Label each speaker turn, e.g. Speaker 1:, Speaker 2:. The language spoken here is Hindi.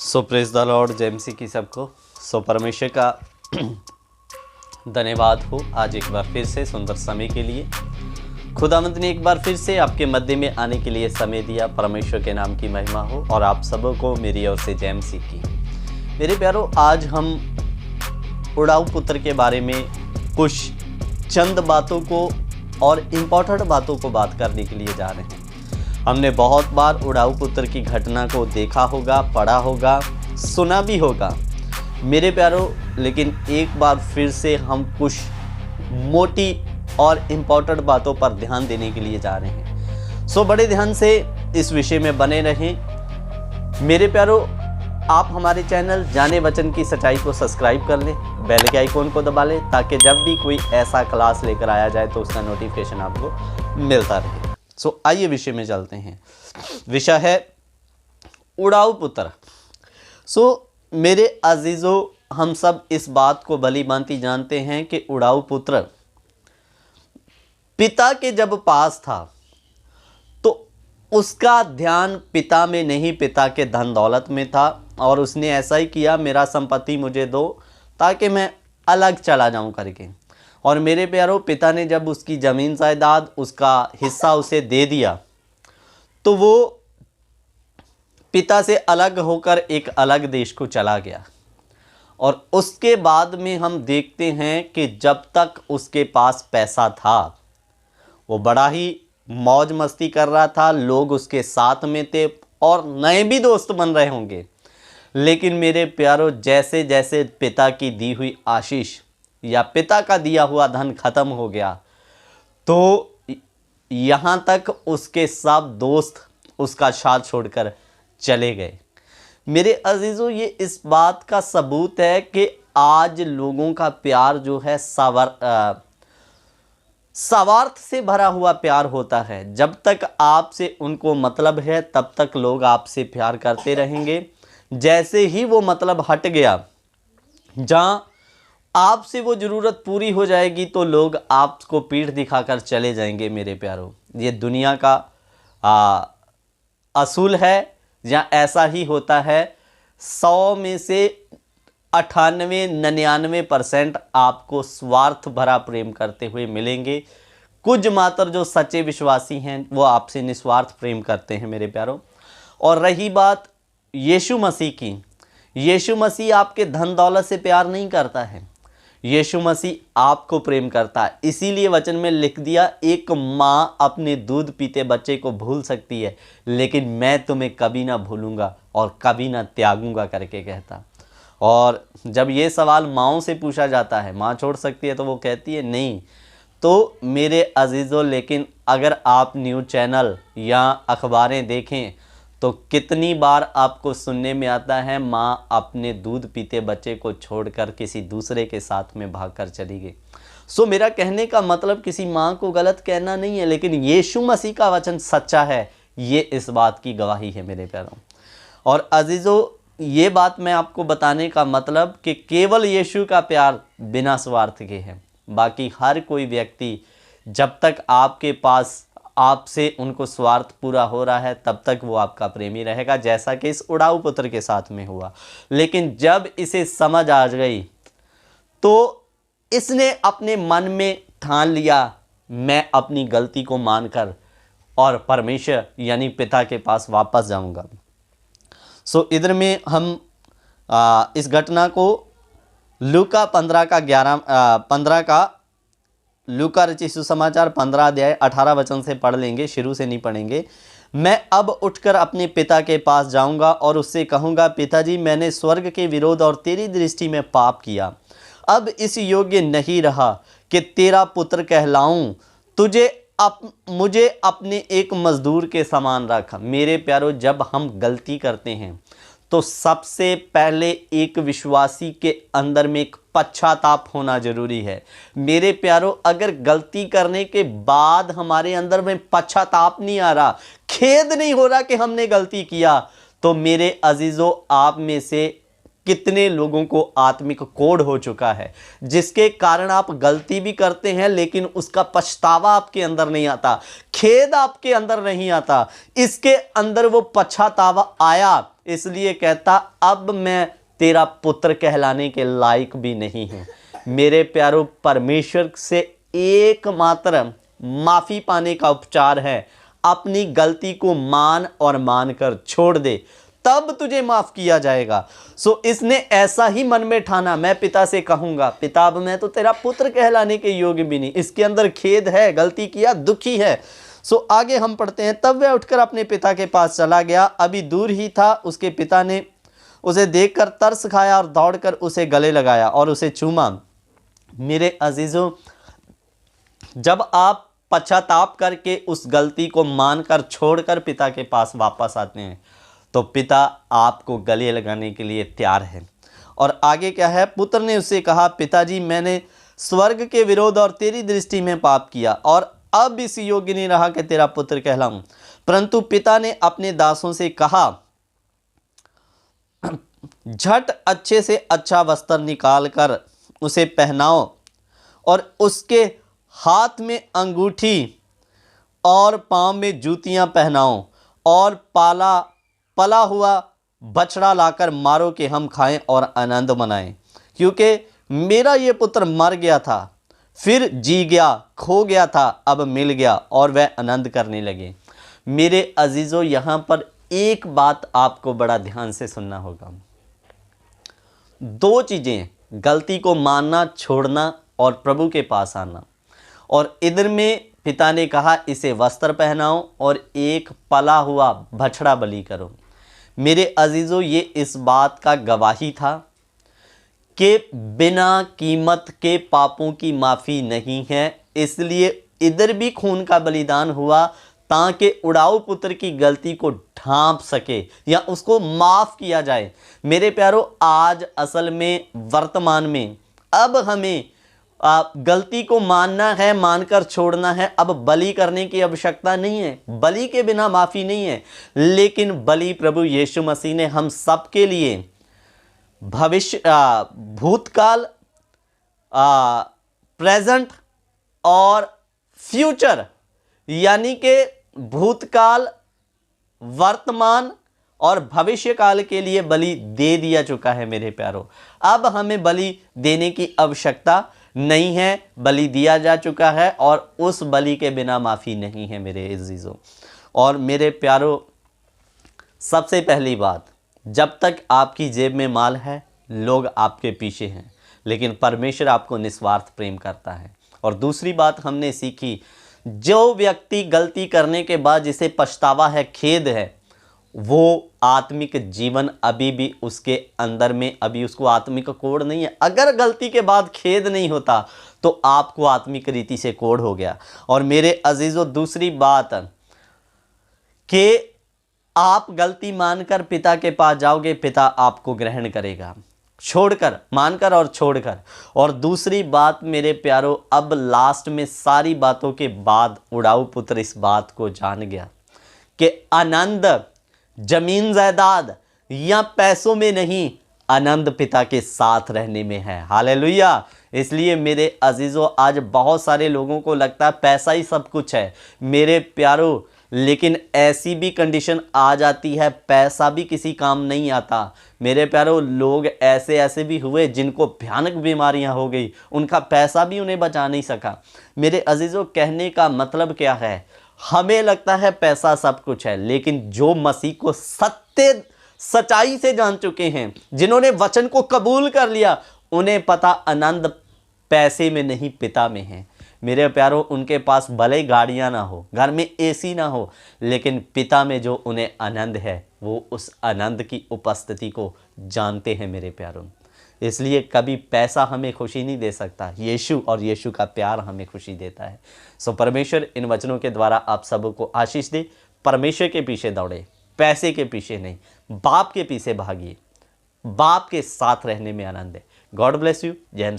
Speaker 1: So praise the Lord JMC की सबको। परमेश्वर का धन्यवाद हो आज एक बार फिर से सुंदर समय के लिए। खुदावंद ने एक बार फिर से आपके मध्य में आने के लिए समय दिया। परमेश्वर के नाम की महिमा हो और आप सबको मेरी ओर से जेएमसी की। मेरे प्यारों, आज हम उड़ाऊ पुत्र के बारे में कुछ चंद बातों को और इम्पोर्टेंट बातों को बात करने के लिए जा रहे हैं। हमने बहुत बार उड़ाऊ पुत्र की घटना को देखा होगा, पढ़ा होगा, सुना भी होगा मेरे प्यारों, लेकिन एक बार फिर से हम कुछ मोटी और इम्पोर्टेंट बातों पर ध्यान देने के लिए जा रहे हैं। बड़े ध्यान से इस विषय में बने रहें मेरे प्यारों। आप हमारे चैनल जाने वचन की सच्चाई को सब्सक्राइब कर लें, बेल के आइकॉन को दबा लें ताकि जब भी कोई ऐसा क्लास लेकर आया जाए तो उसका नोटिफिकेशन आपको मिलता रहे। आइए विषय में चलते हैं। विषय है उड़ाऊ पुत्र। मेरे अजीजों, हम सब इस बात को भली भांति जानते हैं कि उड़ाऊ पुत्र पिता के जब पास था तो उसका ध्यान पिता में नहीं, पिता के धन दौलत में था और उसने ऐसा ही किया, मेरा संपत्ति मुझे दो ताकि मैं अलग चला जाऊं करके। और मेरे प्यारों, पिता ने जब उसकी ज़मीन जायदाद, उसका हिस्सा उसे दे दिया तो वो पिता से अलग होकर एक अलग देश को चला गया। और उसके बाद में हम देखते हैं कि जब तक उसके पास पैसा था वो बड़ा ही मौज मस्ती कर रहा था, लोग उसके साथ में थे और नए भी दोस्त बन रहे होंगे। लेकिन मेरे प्यारों, जैसे जैसे पिता की दी हुई आशीष या पिता का दिया हुआ धन खत्म हो गया तो यहाँ तक उसके सब दोस्त उसका साथ छोड़कर चले गए। मेरे अजीजों, ये इस बात का सबूत है कि आज लोगों का प्यार जो है स्वार्थ से भरा हुआ प्यार होता है। जब तक आपसे उनको मतलब है तब तक लोग आपसे प्यार करते रहेंगे। जैसे ही वो मतलब हट गया, जहाँ आपसे वो ज़रूरत पूरी हो जाएगी तो लोग आपको पीठ दिखाकर चले जाएंगे। मेरे प्यारों, ये दुनिया का असूल है, जहाँ ऐसा ही होता है। 100 में से 98-99% आपको स्वार्थ भरा प्रेम करते हुए मिलेंगे। कुछ मात्र जो सच्चे विश्वासी हैं वो आपसे निस्वार्थ प्रेम करते हैं मेरे प्यारों। और रही बात यीशु मसीह की, यीशु मसीह आपके धन दौलत से प्यार नहीं करता है, यीशु मसीह आपको प्रेम करता है। इसीलिए वचन में लिख दिया, एक माँ अपने दूध पीते बच्चे को भूल सकती है लेकिन मैं तुम्हें कभी ना भूलूंगा और कभी ना त्यागूंगा करके कहता। और जब ये सवाल माँओं से पूछा जाता है, माँ छोड़ सकती है, तो वो कहती है नहीं। तो मेरे अजीज़ों, लेकिन अगर आप न्यूज़ चैनल या अखबारें देखें तो कितनी बार आपको सुनने में आता है माँ अपने दूध पीते बच्चे को छोड़कर किसी दूसरे के साथ में भागकर चली गई। मेरा कहने का मतलब किसी माँ को गलत कहना नहीं है, लेकिन यीशु मसीह का वचन सच्चा है, ये इस बात की गवाही है मेरे प्यारों। और अजीज़ों, ये बात मैं आपको बताने का मतलब कि केवल यीशु का प्यार बिना स्वार्थ के है। बाकी हर कोई व्यक्ति जब तक आपके पास आपसे उनको स्वार्थ पूरा हो रहा है तब तक वो आपका प्रेमी रहेगा, जैसा कि इस उड़ाऊ पुत्र के साथ में हुआ। लेकिन जब इसे समझ आ गई तो इसने अपने मन में ठान लिया, मैं अपनी गलती को मानकर और परमेश्वर यानी पिता के पास वापस जाऊंगा। इधर में हम इस घटना को लूका 15 का लूका रचित सुसमाचार 15 अध्याय 18 वचन से पढ़ लेंगे, शुरू से नहीं पढ़ेंगे। मैं अब उठकर अपने पिता के पास जाऊंगा और उससे कहूंगा, पिताजी, मैंने स्वर्ग के विरोध और तेरी दृष्टि में पाप किया। अब इस योग्य नहीं रहा कि तेरा पुत्र कहलाऊं। मुझे अपने एक मजदूर के समान रख। मेरे प्यारों, जब हम गलती करते हैं तो सबसे पहले एक विश्वासी के अंदर में एक पश्चाताप होना जरूरी है। मेरे प्यारों, अगर गलती करने के बाद हमारे अंदर में पश्चाताप नहीं आ रहा, खेद नहीं हो रहा कि हमने गलती किया, तो मेरे अजीजों, आप में से कितने लोगों को आत्मिक कोढ़ हो चुका है, जिसके कारण आप गलती भी करते हैं लेकिन उसका पछतावा आपके अंदर नहीं आता, खेद आपके अंदर नहीं आता। इसके अंदर वो पछतावा आया, इसलिए कहता अब मैं तेरा पुत्र कहलाने के लायक भी नहीं हूं। मेरे प्यारों, परमेश्वर से एकमात्र माफी पाने का उपचार है, अपनी गलती को मान और मानकर छोड़ दे, तब तुझे माफ किया जाएगा। सो इसने ऐसा ही मन में ठाना, मैं पिता से कहूंगा, पिता अब मैं तो तेरा पुत्र कहलाने के योग्य भी नहीं। इसके अंदर खेद है, गलती किया, दुखी है। सो आगे हम पढ़ते हैं, तब वह उठकर अपने पिता के पास चला गया। अभी दूर ही था, उसके पिता ने उसे देखकर तरस खाया और दौड़कर उसे गले लगाया और उसे चूमा। मेरे अजीजों, जब आप पश्चाताप करके उस गलती को मानकर छोड़कर पिता के पास वापस आते हैं तो पिता आपको गले लगाने के लिए तैयार है। और आगे क्या है, पुत्र ने उससे कहा, पिताजी मैंने स्वर्ग के विरोध और तेरी दृष्टि में पाप किया और अब इस योग्य नहीं रहा कि तेरा पुत्र कहलाऊं। परंतु पिता ने अपने दासों से कहा, झट अच्छे से अच्छा वस्त्र निकाल कर उसे पहनाओ और उसके हाथ में अंगूठी और पांव में जूतियां पहनाओ और पला हुआ बछड़ा लाकर मारो कि हम खाएं और आनंद मनाएं, क्योंकि मेरा ये पुत्र मर गया था, फिर जी गया, खो गया था, अब मिल गया, और वह आनंद करने लगे। मेरे अजीजों, यहां पर एक बात आपको बड़ा ध्यान से सुनना होगा। दो चीजें, गलती को मानना, छोड़ना और प्रभु के पास आना। और इधर में पिता ने कहा इसे वस्त्र पहनाओ और एक पला हुआ बछड़ा बलि करो। मेरे अजीजों, ये इस बात का गवाही था कि बिना कीमत के पापों की माफ़ी नहीं है, इसलिए इधर भी खून का बलिदान हुआ ताकि उड़ाऊ पुत्र की गलती को ढांप सके या उसको माफ़ किया जाए। मेरे प्यारों, आज असल में वर्तमान में अब हमें गलती को मानना है, मानकर छोड़ना है। अब बलि करने की आवश्यकता नहीं है, बलि के बिना माफ़ी नहीं है, लेकिन बलि प्रभु यीशु मसीह ने हम सब के लिए भविष्य, भूतकाल, प्रेजेंट और फ्यूचर, यानी कि भूतकाल, वर्तमान और भविष्य काल के लिए बलि दे दिया चुका है। मेरे प्यारों, अब हमें बलि देने की आवश्यकता नहीं है, बलि दिया जा चुका है और उस बलि के बिना माफ़ी नहीं है मेरे अजीजों। और मेरे प्यारों, सबसे पहली बात, जब तक आपकी जेब में माल है लोग आपके पीछे हैं, लेकिन परमेश्वर आपको निस्वार्थ प्रेम करता है। और दूसरी बात हमने सीखी, जो व्यक्ति गलती करने के बाद जिसे पछतावा है, खेद है, वो आत्मिक जीवन अभी भी उसके अंदर में, अभी उसको आत्मिक कोढ़ नहीं है। अगर गलती के बाद खेद नहीं होता तो आपको आत्मिक रीति से कोढ़ हो गया। और मेरे अजीजों, दूसरी बात कि आप गलती मानकर पिता के पास जाओगे, पिता आपको ग्रहण करेगा, छोड़कर, मानकर और छोड़कर। और दूसरी बात मेरे प्यारों, अब लास्ट में सारी बातों के बाद उड़ाऊ पुत्र इस बात को जान गया कि आनंद जमीन जायदाद या पैसों में नहीं, आनंद पिता के साथ रहने में है। हालेलुया। इसलिए मेरे अजीजों, आज बहुत सारे लोगों को लगता है पैसा ही सब कुछ है। मेरे प्यारों, लेकिन ऐसी भी कंडीशन आ जाती है, पैसा भी किसी काम नहीं आता। मेरे प्यारों, लोग ऐसे भी हुए जिनको भयानक बीमारियां हो गई, उनका पैसा भी उन्हें बचा नहीं सका। मेरे अजीजों, कहने का मतलब क्या है, हमें लगता है पैसा सब कुछ है, लेकिन जो मसीह को सत्य सच्चाई से जान चुके हैं, जिन्होंने वचन को कबूल कर लिया, उन्हें पता आनंद पैसे में नहीं, पिता में है। मेरे प्यारों, उनके पास भले गाड़ियां ना हो, घर में एसी ना हो, लेकिन पिता में जो उन्हें आनंद है, वो उस आनंद की उपस्थिति को जानते हैं। मेरे प्यारों, इसलिए कभी पैसा हमें खुशी नहीं दे सकता, यीशु और यीशु का प्यार हमें खुशी देता है। सो परमेश्वर इन वचनों के द्वारा आप सबको आशीष दे। परमेश्वर के पीछे दौड़े, पैसे के पीछे नहीं, बाप के पीछे भागिए, बाप के साथ रहने में आनंद है। God bless you. जय हिंद।